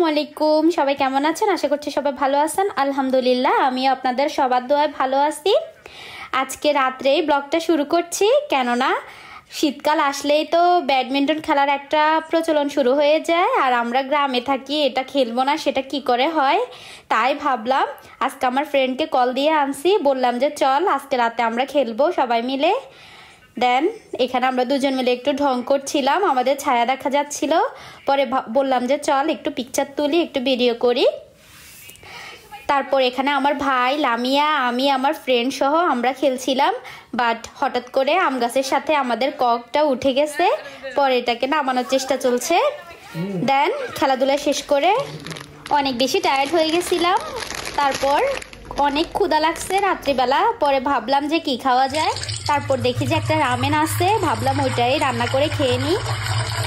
আসসালামু আলাইকুম, সবাই কেমন আছেন? আশা করছি সবাই ভালো আছেন। আলহামদুলিল্লাহ, আমিও আপনাদের সবার দোয়ায় ভালো আছি। আজকে রাত্রেই ব্লগটা শুরু করছি, কেননা শীতকাল আসলেই তো ব্যাডমিন্টন খেলার একটা প্রচলন শুরু হয়ে যায়। আর আমরা গ্রামে থাকি, এটা খেলবো না সেটা কি করে হয়। তাই ভাবলাম আজকে আমার ফ্রেন্ডকে কল দিয়ে আনছি, বললাম যে চল আজকে রাতে আমরা খেলবো সবাই মিলে। দেন এখানে আমরা দুজন মিলে একটু ঢং করছিলাম, আমাদের ছায়া দেখা যাচ্ছিল। পরে বললাম যে চল একটু পিকচার তুলি, একটু ভিডিও করি। তারপর এখানে আমার ভাই, লামিয়া, আমি, আমার ফ্রেন্ড সহ আমরা খেলছিলাম। বাট হঠাৎ করে আম গাছের সাথে আমাদের ককটা উঠে গেছে, পরে এটাকে নামানোর চেষ্টা চলছে। দেন খেলাধুলা শেষ করে অনেক বেশি টায়ার্ড হয়ে গেছিলাম। তারপর অনেক ক্ষুধা লাগছে রাত্রিবেলা, পরে ভাবলাম যে কি খাওয়া যায়। তারপর দেখি যে একটা রামেন আছে, ভাবলাম ওইটাই রান্না করে খেয়ে নিই।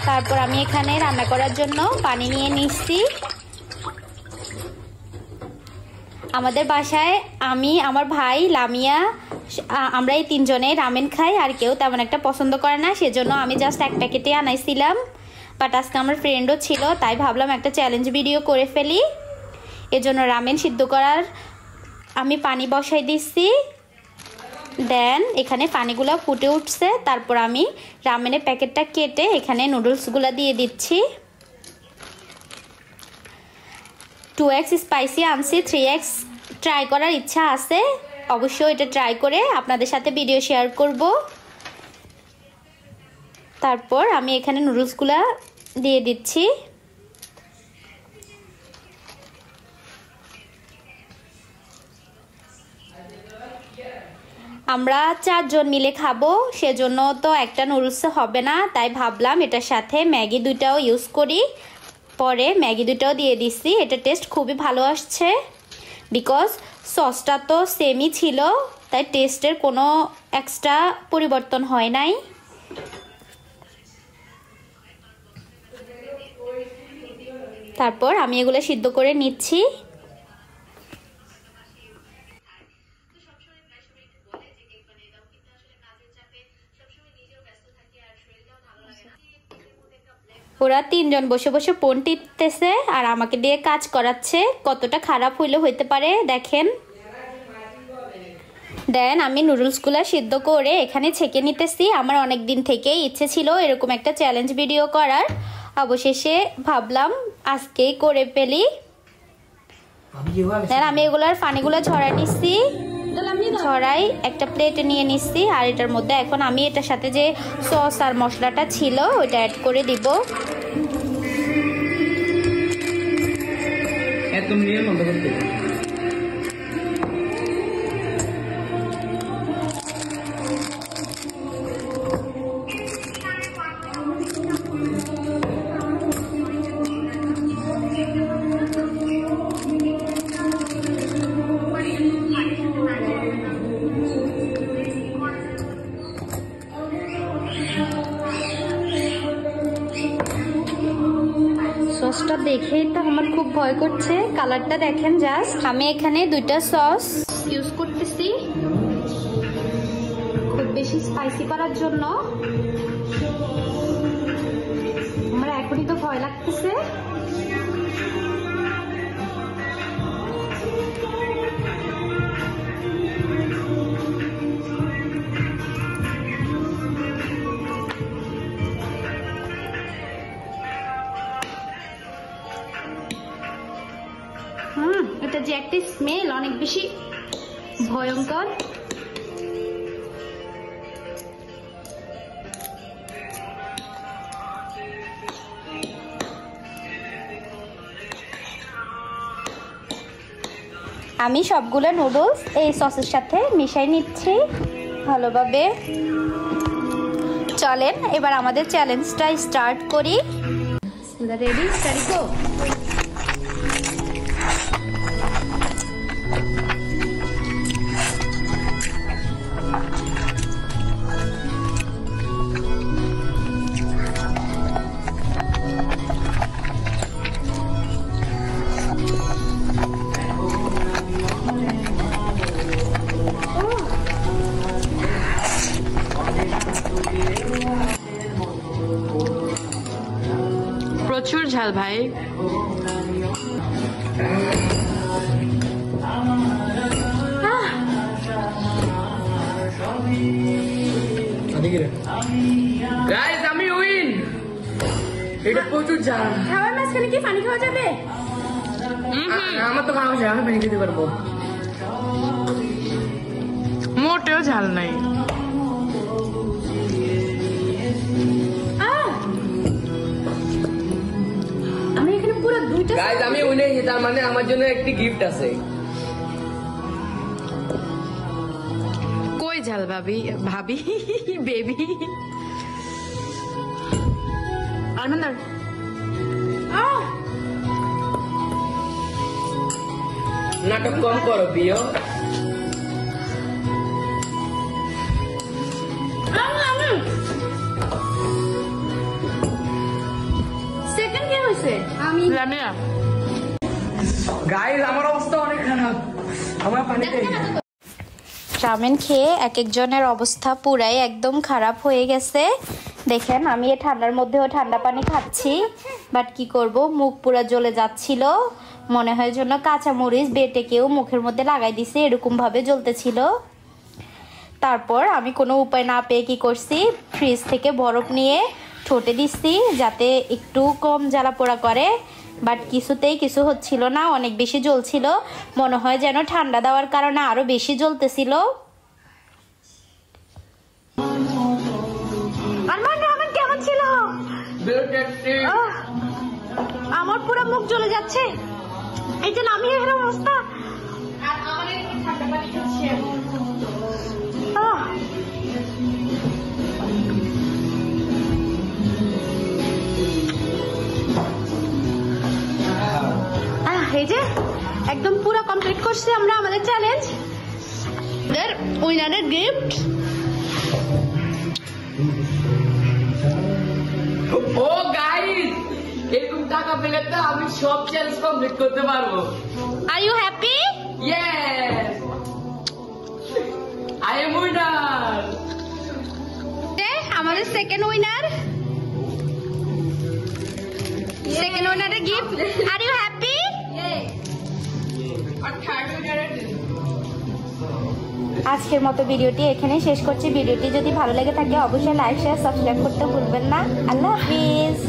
তারপর আমি এখানে রান্না করার জন্য পানি নিয়ে নিচ্ছি। আমাদের বাসায় আমি, আমার ভাই, লামিয়া, আমরা এই তিনজনেই রামেন খাই, আর কেউ তেমন একটা পছন্দ করে না। সেজন্য আমি জাস্ট এক প্যাকেটে আনাইছিলাম। বাট আজকে আমার ফ্রেন্ডও ছিল, তাই ভাবলাম একটা চ্যালেঞ্জ ভিডিও করে ফেলি। এজন্য রামেন সিদ্ধ করার আমি পানি বসাই দিচ্ছি। দেন এখানে পানিগুলো ফুটে উঠছে। তারপর আমি রামেনের প্যাকেটটা কেটে এখানে নুডলসগুলো দিয়ে দিচ্ছি। 2x স্পাইসি আনছি, 3x ট্রাই করার ইচ্ছা আছে, অবশ্যই এটা ট্রাই করে আপনাদের সাথে ভিডিও শেয়ার করব। তারপর আমি এখানে নুডলসগুলো দিয়ে দিচ্ছি। আমরা 4 জন মিলে খাবো, সেজন্য তো একটা নুডলস হবে না, তাই ভাবলাম এটার সাথে ম্যাগি দুটাও ইউজ করি। পরে ম্যাগি দুটাও দিয়ে দিচ্ছি। এটা টেস্ট খুবই ভালো আসছে, বিকজ সসটা তো সেমই ছিল, তাই টেস্টের কোনো এক্সট্রা পরিবর্তন হয় নাই। তারপর আমি এগুলো সিদ্ধ করে নিচ্ছি। ওরা 3 জন বসে বসে ফোন টিপতেছে আর আমাকে দিয়ে কাজ করাচ্ছে। কতটা খারাপ হইতে পারে দেখেন। দেন আমি নুডলসগুলো সিদ্ধ করে এখানে ছেঁকে নিতেছি। আমার অনেক দিন থেকেই ইচ্ছে ছিল এরকম একটা চ্যালেঞ্জ ভিডিও করার, অবশেষে ভাবলাম আজকেই করে ফেলি। দেন আমি এগুলার পানিগুলো ঝরাই নিচ্ছি, ছড়াই একটা প্লেটে নিয়ে নিচ্ছি। আর এটার মধ্যে এখন আমি এটার সাথে যে সস আর মশলাটা ছিল ওইটা অ্যাড করে দিব। একদম নিয়ে বন্ধ করতে সসটা দেখেই তো আমার খুব ভয় করছে, কালারটা দেখেন জাস্ট। আমি এখানে 2টা সস ইউজ করতেছি খুব বেশি স্পাইসি করার জন্য। আমার এখনই তো ভয় লাগতেছে। এটা যে একটা স্মেল অনেক বেশি ভয়ঙ্কর। আমি সবগুলো নুডলস এই সসের সাথে মিশাই নিচ্ছি ভালোভাবে। চলেন এবার আমাদের চ্যালেঞ্জটা স্টার্ট করি। রেডি, স্টার্ট গো। প্রচুর ঝাল ভাই। এটা প্রচুর ঝাল। খাবার মাঝখানে কি পানি খাওয়া যাবে? আমার তো খাওয়া যায়, আমি পানি খেতে পারবো। মোটেও ঝাল নাই। আমি এখানে পুরো দুইটা গাইস আমি উইনে তার মানে আমার জন্য একটি গিফট আছে। কই ঝাল ভাবি ভাবি বেবি আনন্দার নাটক কম করো প্রিয়। সেকেন্ড কি হয়েছে? আমি লামিয়া গাইস আমার অবস্থা অনেক খারাপ, আমার পানিতে চাউমিন খেয়ে এক একজনের অবস্থা পুরাই একদম খারাপ হয়ে গেছে। দেখেন আমি এই ঠান্ডার মধ্যেও ঠান্ডা পানি খাচ্ছি, বাট কি করব, মুখ পুরা জ্বলে যাচ্ছিল। মনে হয় জন্য কাঁচামরিচ বেটে কেউ মুখের মধ্যে লাগাই দিছে, এরকম ভাবে জ্বলতেছিল। তারপর আমি কোনো উপায় না পেয়ে কি করছি, ফ্রিজ থেকে বরফ নিয়ে ঠোঁটে দিচ্ছি যাতে একটু কম জ্বালা পোড়া করে, বাট কিছুতেই কিছু হচ্ছিল না, অনেক বেশি জ্বলছিল। মনে হয় যেন ঠান্ডা দেওয়ার কারণে আরো বেশি জ্বলতেছিল। কেমন ছিল? আমার পুরো মুখ জ্বলে যাচ্ছে, এই যে আমি এরকম অবস্থা। এই যে একদম পুরো কমপ্লিট করছি আমরা আমাদের চ্যালেঞ্জ। উইনারের গিফট ও গাইস এরকম টাকা পেলে তো আমি সব চ্যালেঞ্জ কমপ্লিট করতে পারবো। Are you happy? Yes I am winner. আমাদের সেকেন্ড উইনার, সেকেন্ড উইনারের গিফট। Are you happy? আজকের মতো ভিডিওটি এখানে শেষ করছি। ভিডিওটি যদি ভালো লেগে থাকে অবশ্যই লাইক শেয়ার সাবস্ক্রাইব করতে ভুলবেন না। আল্লাহ হাফিজ।